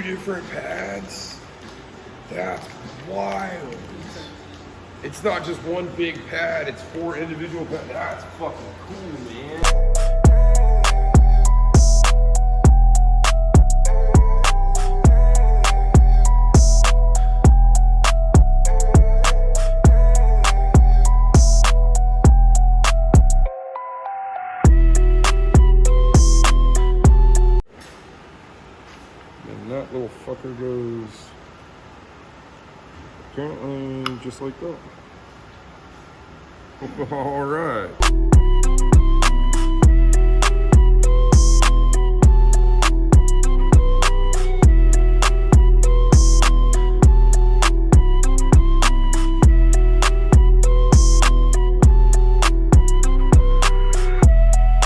different pads. That's wild. It's not just one big pad, it's 4 individual pads. That's fucking cool, man. And that little fucker goes apparently just like that. All right.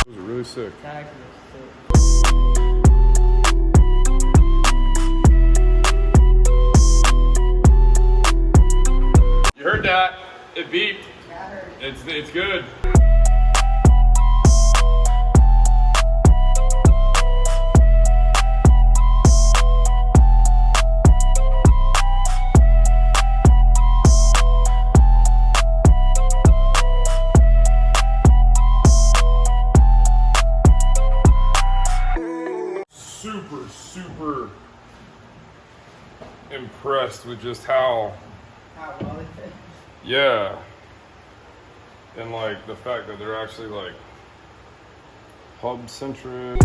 Those are really sick. You heard that? It beeped. It's good. Super impressed with just how well it fits. Yeah. And like the fact that they're actually like hub centric.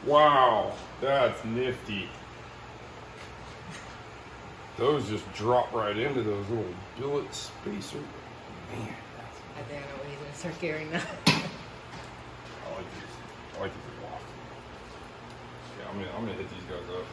Wow, that's nifty. Those just drop right into those little billet spacers. Man. I think I know when he's gonna start carrying that. I like these a lot. Yeah, I'm gonna hit these guys up.